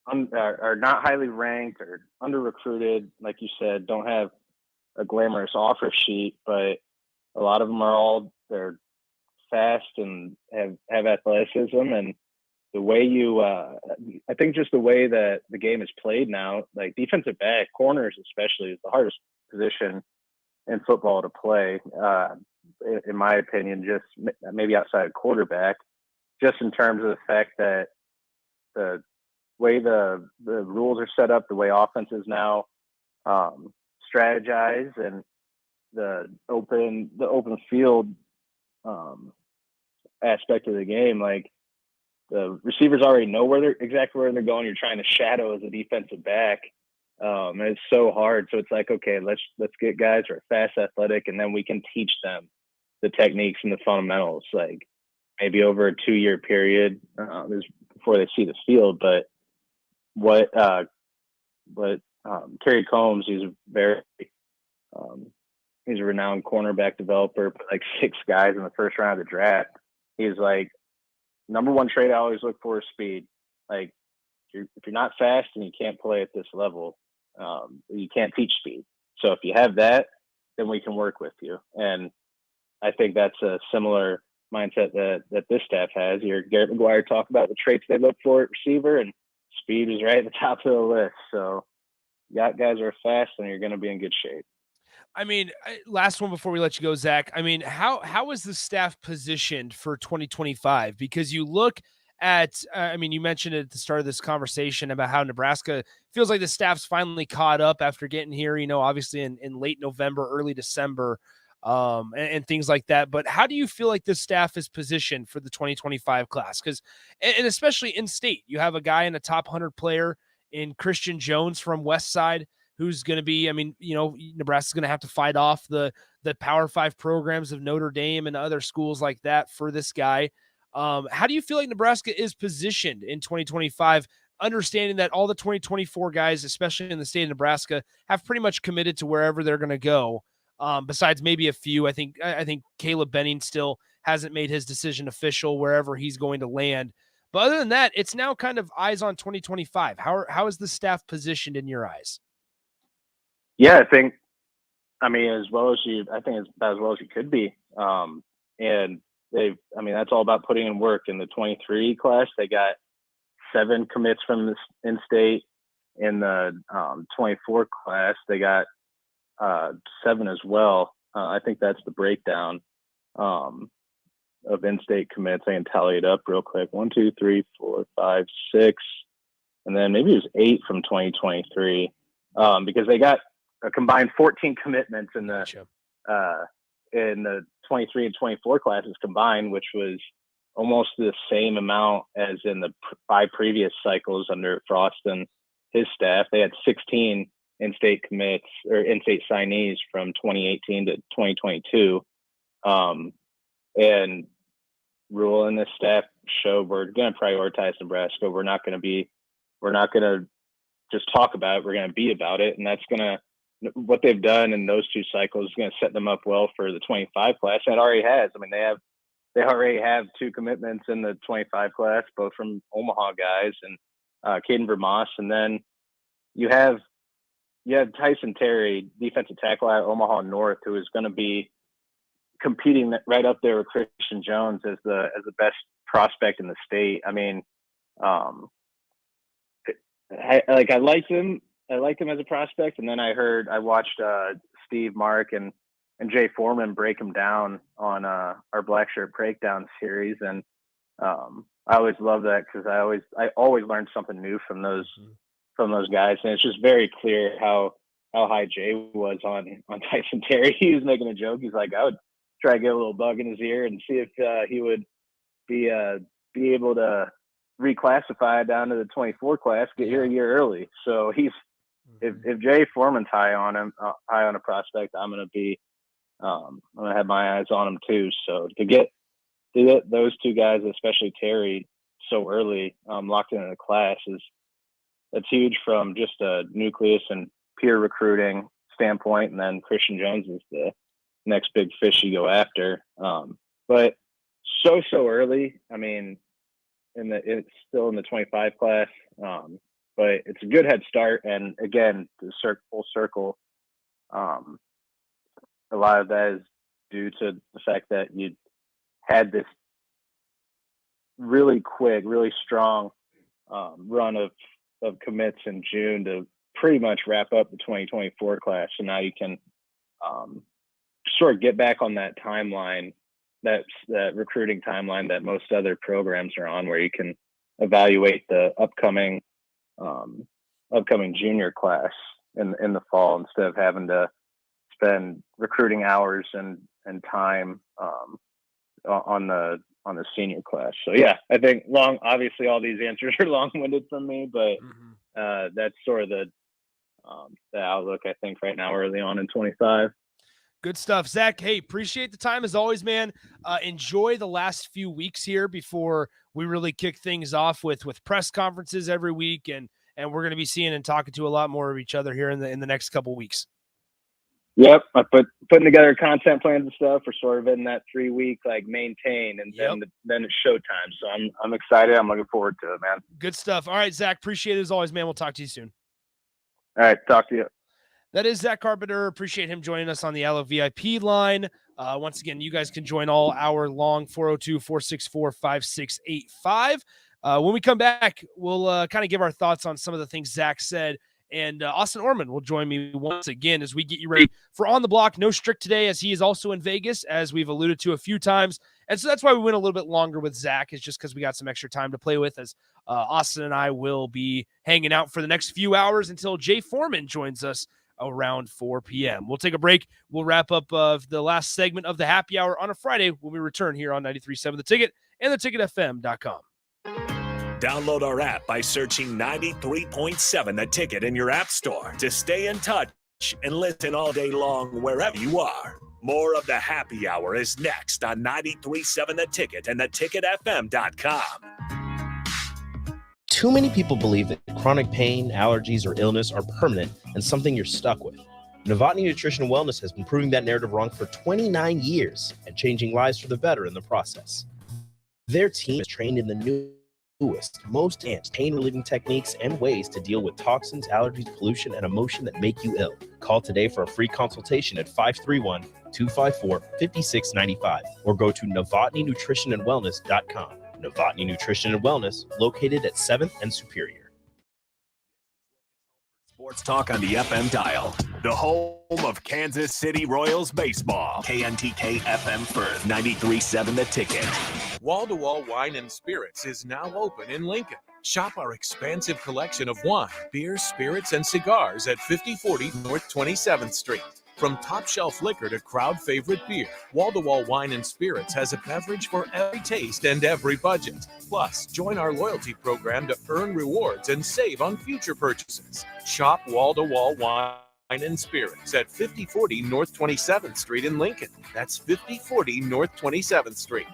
not highly ranked or under recruited, like you said, don't have a glamorous offer sheet, but a lot of them they're fast and have athleticism. And the way I think just the way that the game is played now, like defensive back, corners especially, is the hardest position in football to play, in my opinion, just maybe outside of quarterback, just in terms of the fact that the way the rules are set up, the way offenses now strategize, and the open field aspect of the game, like the receivers already know exactly where they're going. You're trying to shadow as a defensive back. And it's so hard. So it's like, okay, let's get guys who are fast, athletic, and then we can teach them the techniques and the fundamentals, like maybe over a 2-year period before they see the field. But what Kerry Combs, he's a renowned cornerback developer, put like 6 guys in the first round of the draft. He's like, number one trait I always look for is speed. Like, if you're not fast and you can't play at this level, you can't teach speed. So if you have that, then we can work with you. And I think that's a similar mindset that this staff has. You heard Garrett McGuire talk about the traits they look for at receiver, and speed is right at the top of the list. So you got guys who are fast, and you're going to be in good shape. I mean, last one before we let you go, Zach. I mean, how is the staff positioned for 2025? Because you look at, you mentioned at the start of this conversation about how Nebraska feels like the staff's finally caught up after getting here, obviously in late November, early December, and things like that. But how do you feel like the staff is positioned for the 2025 class? Because, and especially in state, you have a guy in a top 100 player in Christian Jones from West Side, who's going to be, Nebraska's going to have to fight off the Power 5 programs of Notre Dame and other schools like that for this guy. How do you feel like Nebraska is positioned in 2025, understanding that all the 2024 guys, especially in the state of Nebraska, have pretty much committed to wherever they're going to go, besides maybe a few? I think Caleb Benning still hasn't made his decision official wherever he's going to land. But other than that, it's now kind of eyes on 2025. How is the staff positioned in your eyes? Yeah, I think as well as you could be. And that's all about putting in work. In the 23 class, they got 7 commits from this in-state. In the 24 class, they got 7 as well. I think that's the breakdown of in-state commits. I can tally it up real quick. 1, 2, 3, 4, 5, 6, and then maybe it was 8 from 2023, because they got a combined 14 commitments in the 23 and 24 classes combined, which was almost the same amount as in the 5 previous cycles under Frost and his staff. They had 16 in-state commits or in-state signees from 2018 to 2022. And Rule and this staff showed we're going to prioritize Nebraska. We're not going to just talk about it. We're going to be about it. And what they've done in those 2 cycles is going to set them up well for the 25 class. And it already has. They already have 2 commitments in the 25 class, both from Omaha guys and Caden Vermas. And then you have Tyson Terry, defensive tackle at Omaha North, who is going to be competing right up there with Christian Jones as the best prospect in the state. I liked him. I liked him as a prospect, and then I watched Steve, Mark, and Jay Foreman break him down on our Black Shirt Breakdown series, and I always love that because I always learned something new from those guys, and it's just very clear how high Jay was on Tyson Terry. He was making a joke. He's like, I would try to get a little bug in his ear and see if he would be able to reclassify down to the 24 class, get here a year early. So if Jay Foreman's high on a prospect, I'm going to have my eyes on him too. So to get those 2 guys, especially Terry, so early, locked into the class that's huge from just a nucleus and peer recruiting standpoint. And then Christian Jones is the next big fish you go after. But so early. It's still in the 25 class, but it's a good head start. And again, full circle, a lot of that is due to the fact that you had this really quick, really strong run of commits in June to pretty much wrap up the 2024 class. So now you can sort of get back on that timeline, that recruiting timeline that most other programs are on, where you can evaluate the upcoming junior class in the fall, instead of having to spend recruiting hours and time on the senior class. So yeah, I think obviously all these answers are long-winded from me, but that's sort of the outlook I think right now early on in 25. Good stuff, Zach. Hey, appreciate the time as always, man. Enjoy the last few weeks here before we really kick things off with press conferences every week, and we're going to be seeing and talking to a lot more of each other here in the next couple weeks. Yep, I putting together content plans and stuff for sort of in that 3-week like maintain, and then it's showtime. So I'm excited. I'm looking forward to it, man. Good stuff. All right, Zach. Appreciate it as always, man. We'll talk to you soon. All right, talk to you. That is Zach Carpenter. Appreciate him joining us on the Allo VIP line. Once again, you guys can join all hour long, 402-464-5685. When we come back, we'll kind of give our thoughts on some of the things Zach said. And Austin Orman will join me once again as we get you ready for On the Block. No Strick today, as he is also in Vegas, as we've alluded to a few times. And so that's why we went a little bit longer with Zach, is just because we got some extra time to play with, as Austin and I will be hanging out for the next few hours until Jay Foreman joins us around 4 p.m. We'll take a break. We'll wrap up the last segment of the happy hour on a Friday when we return here on 93.7 The Ticket and theticketfm.com. Download our app by searching 93.7 The Ticket in your app store to stay in touch and listen all day long wherever you are. More of the happy hour is next on 93.7 The Ticket and theticketfm.com. Too many people believe that chronic pain, allergies, or illness are permanent and something you're stuck with. Novotny Nutrition and Wellness has been proving that narrative wrong for 29 years and changing lives for the better in the process. Their team is trained in the newest, most advanced pain-relieving techniques and ways to deal with toxins, allergies, pollution, and emotion that make you ill. Call today for a free consultation at 531-254-5695 or go to novotnynutritionandwellness.com. Novotny Nutrition and Wellness, located at 7th and Superior. Sports talk on the FM dial. The home of Kansas City Royals baseball. KNTK FM Firth, 93.7 The Ticket. Wall-to-Wall Wine and Spirits is now open in Lincoln. Shop our expansive collection of wine, beer, spirits, and cigars at 5040 North 27th Street. From top-shelf liquor to crowd-favorite beer, Wall-to-Wall Wine and Spirits has a beverage for every taste and every budget. Plus, join our loyalty program to earn rewards and save on future purchases. Shop Wall-to-Wall Wine and Spirits at 5040 North 27th Street in Lincoln. That's 5040 North 27th Street.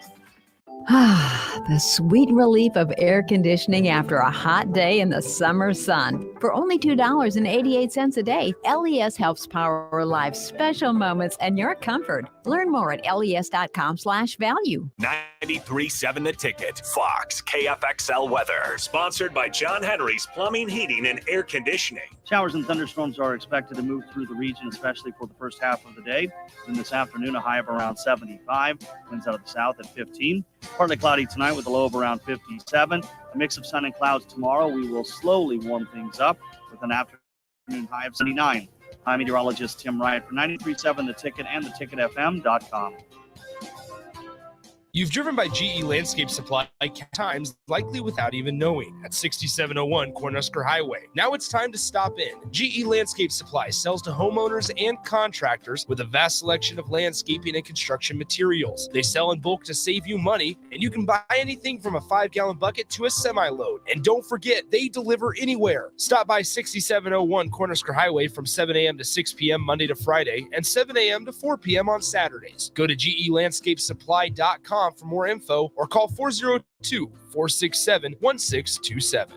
The sweet relief of air conditioning after a hot day in the summer sun. For only $2.88 a day, LES helps power life's special moments and your comfort. Learn more at les.com/value. 93.7 The Ticket. Fox KFXL weather. Sponsored by John Henry's Plumbing, Heating, and Air Conditioning. Showers and thunderstorms are expected to move through the region, especially for the first half of the day. Then this afternoon, a high of around 75. Winds out of the south at 15. Partly cloudy tonight with a low of around 57. A mix of sun and clouds tomorrow. We will slowly warm things up with an afternoon high of 79. I'm meteorologist Tim Wright for 93.7 The Ticket and theticketfm.com. You've driven by GE Landscape Supply times, likely without even knowing, at 6701 Cornhusker Highway. Now it's time to stop in. GE Landscape Supply sells to homeowners and contractors with a vast selection of landscaping and construction materials. They sell in bulk to save you money, and you can buy anything from a 5-gallon bucket to a semi-load. And don't forget, they deliver anywhere. Stop by 6701 Cornhusker Highway from 7 a.m. to 6 p.m. Monday to Friday and 7 a.m. to 4 p.m. on Saturdays. Go to GELandscapesupply.com for more info or call 402-467-1627.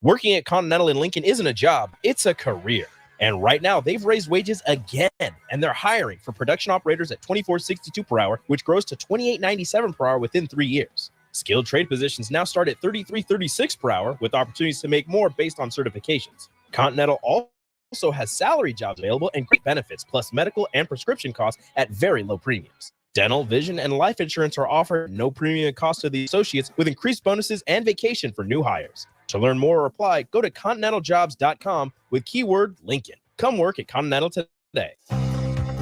Working at Continental in Lincoln isn't a job, it's a career. And right now, they've raised wages again, and they're hiring for production operators at $24.62 per hour, which grows to $28.97 per hour within 3 years. Skilled trade positions now start at $33.36 per hour, with opportunities to make more based on certifications. Continental also has salary jobs available and great benefits, plus medical and prescription costs at very low premiums. Dental, vision, and life insurance are offered no premium cost to the associates, with increased bonuses and vacation for new hires. To learn more or apply, go to continentaljobs.com with keyword Lincoln. Come work at Continental today.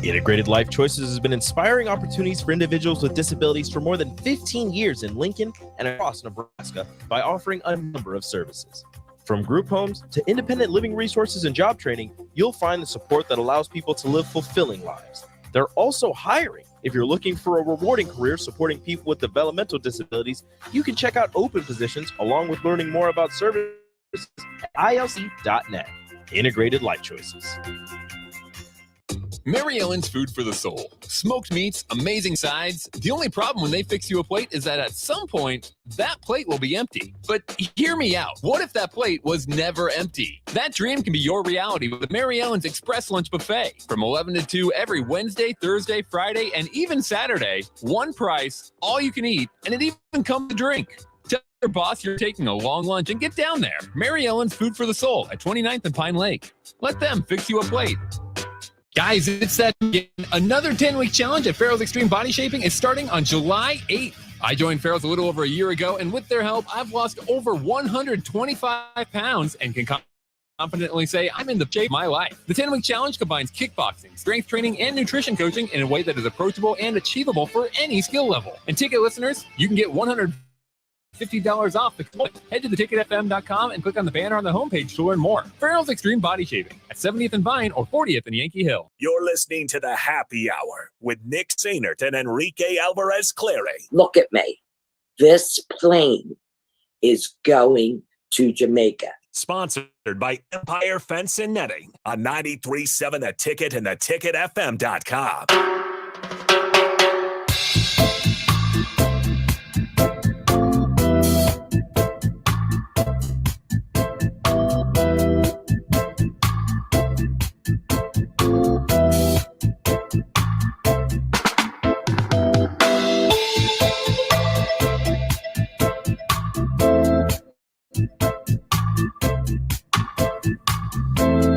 Integrated Life Choices has been inspiring opportunities for individuals with disabilities for more than 15 years in Lincoln and across Nebraska by offering a number of services. From group homes to independent living resources and job training, you'll find the support that allows people to live fulfilling lives. They're also hiring If you're looking for a rewarding career supporting people with developmental disabilities, you can check out open positions along with learning more about services at ilc.net. Integrated Life Choices. Mary Ellen's Food for the Soul. Smoked meats, amazing sides. The only problem when they fix you a plate is that at some point, that plate will be empty. But hear me out. What if that plate was never empty? That dream can be your reality with the Mary Ellen's Express Lunch Buffet. From 11 to 2 every Wednesday, Thursday, Friday, and even Saturday. One price, all you can eat, and it even comes with a drink. Tell your boss you're taking a long lunch and get down there. Mary Ellen's Food for the Soul at 29th and Pine Lake. Let them fix you a plate. Guys, it's that again. Another 10-week challenge at Farrell's Extreme Body Shaping is starting on July 8th. I joined Farrell's a little over a year ago, and with their help, I've lost over 125 pounds and can confidently say I'm in the shape of my life. The 10-week challenge combines kickboxing, strength training, and nutrition coaching in a way that is approachable and achievable for any skill level. And ticket listeners, you can get $150 off the coin. Head to theticketfm.com and click on the banner on the homepage to learn more. Farrell's Extreme Body Shaping at 70th and Vine or 40th and Yankee Hill. You're listening to the Happy Hour with Nick Sainert and Enrique Alvarez Clary. Look at me. This plane is going to Jamaica. Sponsored by Empire Fence and Netting on 93.7 The Ticket and theticketfm.com.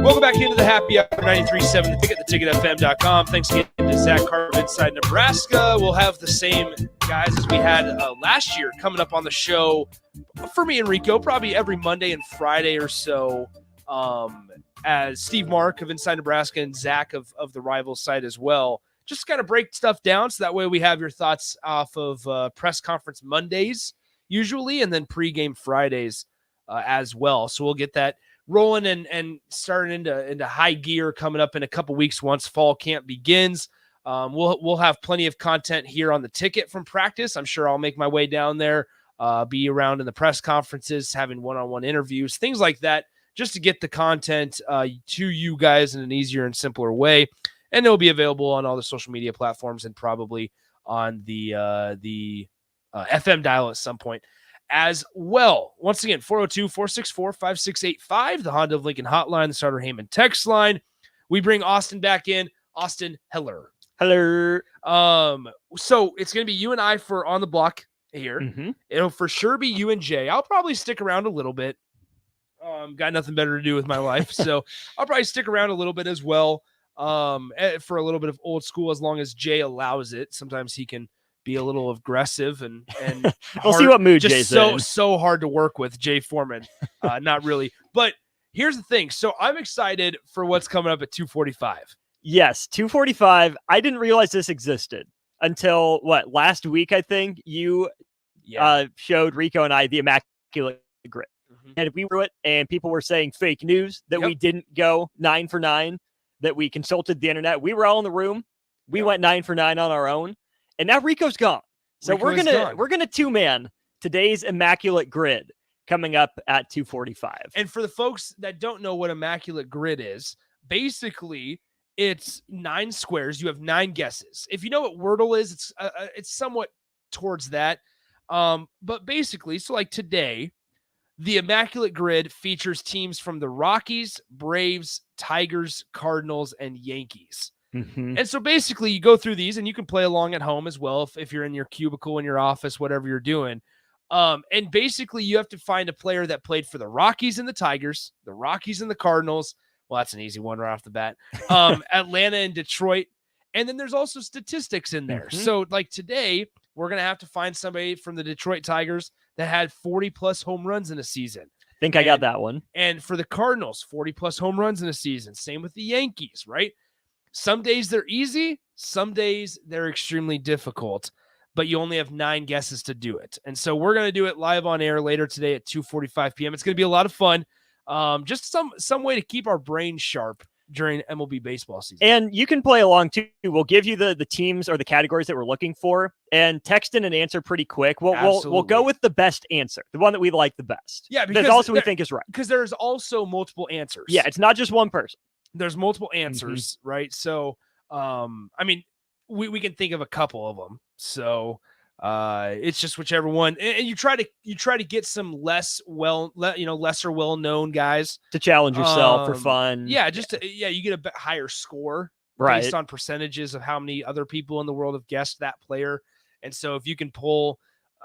Welcome back into the Happy Hour 93.7 The Ticket, theticketfm.com. Thanks again to Zach Carter of Inside Nebraska. We'll have the same guys as we had last year coming up on the show for me and Rico, probably every Monday and Friday or so, as Steve Mark of Inside Nebraska and Zach of the Rivals site as well. Just kind of break stuff down so that way we have your thoughts off of press conference Mondays usually, and then pregame Fridays as well. So we'll get that rolling and starting into high gear coming up in a couple weeks once fall camp begins. We'll have plenty of content here on the ticket from practice. I'm sure I'll make my way down there, be around in the press conferences, having one-on-one interviews, things like that, just to get the content to you guys in an easier and simpler way. And it'll be available on all the social media platforms and probably on the FM dial at some point as well. Once again, 402-464-5685, the Honda of Lincoln hotline, the Starter Heyman text line. We bring Austin back in. Austin Heller. Hello. So it's going to be you and I for On the Block here. Mm-hmm. It'll for sure be you and Jay. I'll probably stick around a little bit. Got nothing better to do with my life, so I'll probably stick around a little bit as well, for a little bit of old school, as long as Jay allows it. Sometimes he can be a little aggressive and we'll see what mood Jay's in. So hard to work with, Jay Foreman. Not really, but here's the thing. So I'm excited for what's coming up at 2:45. Yes, 2:45. I didn't realize this existed until last week. I think you showed Rico and I the Immaculate Grid, and we wrote it, and people were saying fake news that we didn't go 9 for 9, that we consulted the internet. We were all in the room. We went 9 for 9 on our own. And now Rico's gone. So we're gonna two-man today's Immaculate Grid coming up at 2:45. And for the folks that don't know what Immaculate Grid is, basically it's 9 squares. You have 9 guesses. If you know what Wordle is, it's somewhat towards that. But basically, so like today, the Immaculate Grid features teams from the Rockies, Braves, Tigers, Cardinals, and Yankees. Mm-hmm. And so basically you go through these and you can play along at home as well if you're in your cubicle, in your office, whatever you're doing. And basically you have to find a player that played for the Rockies and the Tigers, the Rockies and the Cardinals. Well, that's an easy one right off the bat. Atlanta and Detroit. And then there's also statistics in there. Mm-hmm. So like today, we're going to have to find somebody from the Detroit Tigers that had 40 plus home runs in a season. I got that one. And for the Cardinals, 40 plus home runs in a season. Same with the Yankees, right? Some days they're easy. Some days they're extremely difficult, but you only have 9 guesses to do it. And so we're going to do it live on air later today at 2:45 p.m. It's going to be a lot of fun. Just some way to keep our brains sharp during MLB baseball season. And you can play along too. We'll give you the teams or the categories that we're looking for, and text in an answer pretty quick. We'll go with the best answer, the one that we like the best. Yeah, because that also we think is right. Because there's also multiple answers. Yeah, it's not just one person. There's multiple answers, right? So, I mean, we can think of a couple of them. So, it's just whichever one, and you try to get some lesser well known guys to challenge yourself for fun. Yeah, you get a bit higher score based on percentages of how many other people in the world have guessed that player. And so if you can pull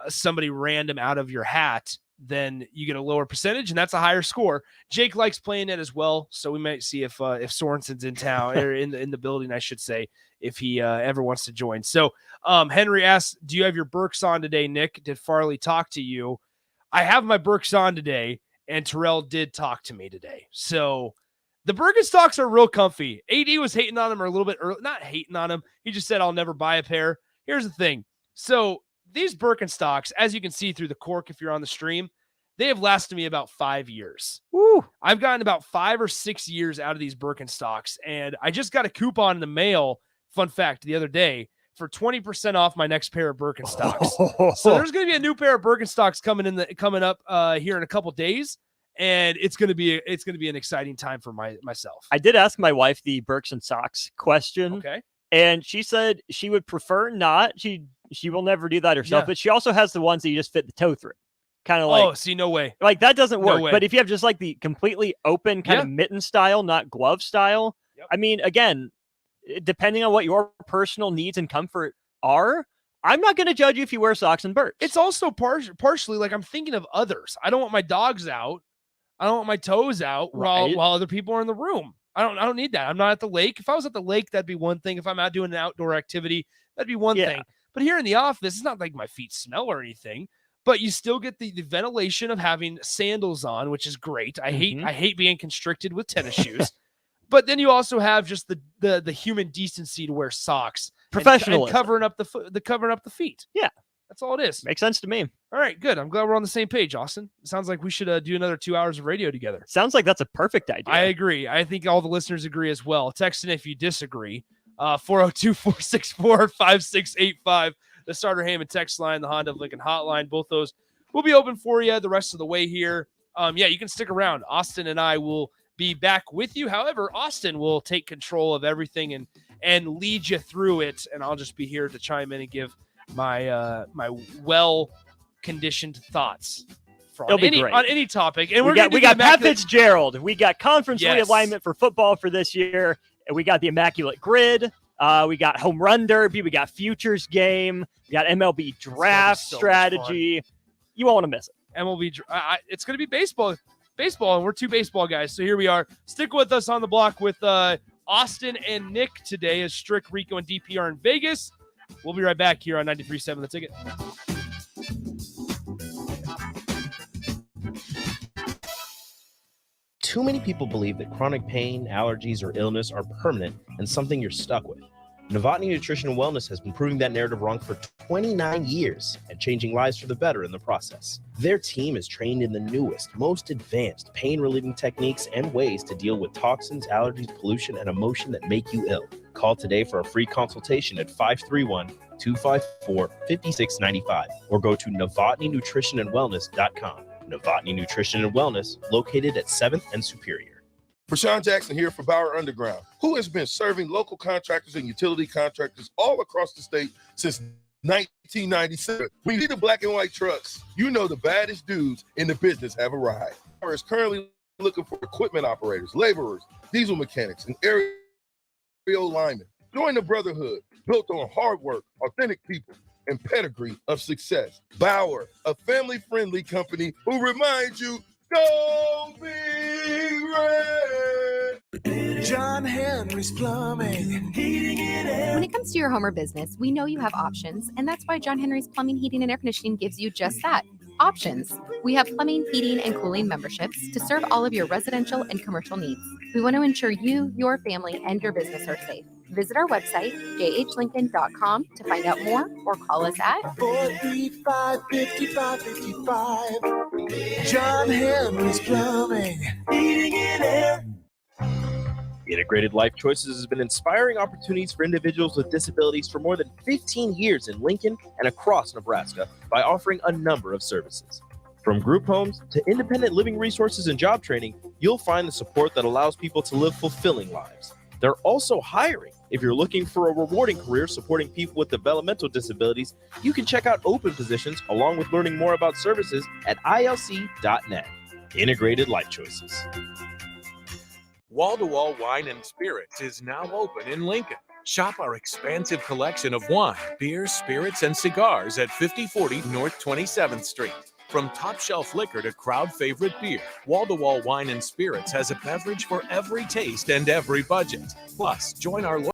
somebody random out of your hat, then you get a lower percentage, and that's a higher score. Jake likes playing it as well, so we might see if Sorensen's in town or in the building, I should say, if he ever wants to join. So Henry asks, do you have your Berks on today, Nick? Did Farley talk to you? I have my Berks on today, and Terrell did talk to me today. So the Birkenstocks are real comfy. AD was hating on them a little bit early. Not hating on them. He just said, I'll never buy a pair. Here's the thing. So these Birkenstocks, as you can see through the cork if you're on the stream, they have lasted me about 5 years. Woo. I've gotten about 5 or 6 years out of these Birkenstocks, and I just got a coupon in the mail, fun fact, the other day, for 20% off my next pair of Birkenstocks. So there's going to be a new pair of Birkenstocks coming up here in a couple days, and it's going to be an exciting time for myself. I did ask my wife the Birks and socks question. Okay. And she said she would prefer not. She will never do that herself, but she also has the ones that you just fit the toe through. Kind of like, see, no way. Like that doesn't work. way. But if you have just like the completely open kind of mitten style, not glove style, I mean, again, depending on what your personal needs and comfort are, I'm not going to judge you if you wear socks and Birks. It's also partially like I'm thinking of others. I don't want my dogs out. I don't want my toes out while other people are in the room. I don't need that. I'm not at the lake. If I was at the lake, that'd be one thing. If I'm out doing an outdoor activity, that'd be one thing. But here in the office, it's not like my feet smell or anything. But you still get the ventilation of having sandals on, which is great. I hate being constricted with tennis shoes. But then you also have just the human decency to wear socks, professional, and covering up the feet. Yeah, that's all it is. Makes sense to me. All right, good. I'm glad we're on the same page, Austin. It sounds like we should do another 2 hours of radio together. Sounds like that's a perfect idea. I agree. I think all the listeners agree as well. Text in if you disagree. 402-464-5685. The Starter Heyman text line, the Honda of Lincoln hotline. Both those will be open for you the rest of the way here. You can stick around. Austin and I will be back with you. However, Austin will take control of everything and lead you through it. And I'll just be here to chime in and give my my well-conditioned thoughts on any topic. And we got Pat Fitzgerald. We got conference realignment for football for this year. And we got the Immaculate Grid. We got Home Run Derby. We got Futures Game. We got MLB Draft Strategy. You won't want to miss it. MLB, it's going to be baseball, and we're two baseball guys. So here we are. Stick with us on the block with Austin and Nick today as Strick, Rico, and DPR in Vegas. We'll be right back here on 93.7 The Ticket. Too many people believe that chronic pain, allergies, or illness are permanent and something you're stuck with. Novotny Nutrition and Wellness has been proving that narrative wrong for 29 years and changing lives for the better in the process. Their team is trained in the newest, most advanced pain-relieving techniques and ways to deal with toxins, allergies, pollution, and emotion that make you ill. Call today for a free consultation at 531-254-5695 or go to NovotnyNutritionandWellness.com. Novotny Nutrition and Wellness, located at 7th and Superior. Rashawn Jackson here for Bauer Underground, who has been serving local contractors and utility contractors all across the state since 1997. We need the black and white trucks. You know the baddest dudes in the business have arrived. Bauer is currently looking for equipment operators, laborers, diesel mechanics, and aerial linemen. Join the brotherhood built on hard work, authentic people, and pedigree of success. Bauer, a family-friendly company who reminds you, go Big Red! John Henry's Plumbing, heating and air. When it comes to your home or business, we know you have options, and that's why John Henry's Plumbing, Heating, and Air Conditioning gives you just that. Options. We have plumbing, heating, and cooling memberships to serve all of your residential and commercial needs. We want to ensure you, your family, and your business are safe. Visit our website, jhlincoln.com, to find out more or call us at 435-5555. John Henry's Plumbing, Heating and Air. Integrated Life Choices has been inspiring opportunities for individuals with disabilities for more than 15 years in Lincoln and across Nebraska by offering a number of services. From group homes to independent living resources and job training, you'll find the support that allows people to live fulfilling lives. They're also hiring. If you're looking for a rewarding career supporting people with developmental disabilities, you can check out open positions along with learning more about services at ilc.net. Integrated Life Choices. Wall to Wall Wine and Spirits is now open in Lincoln. Shop our expansive collection of wine, beer, spirits, and cigars at 5040 North 27th Street. From top shelf liquor to crowd favorite beer, Wall to Wall Wine and Spirits has a beverage for every taste and every budget. Plus, join our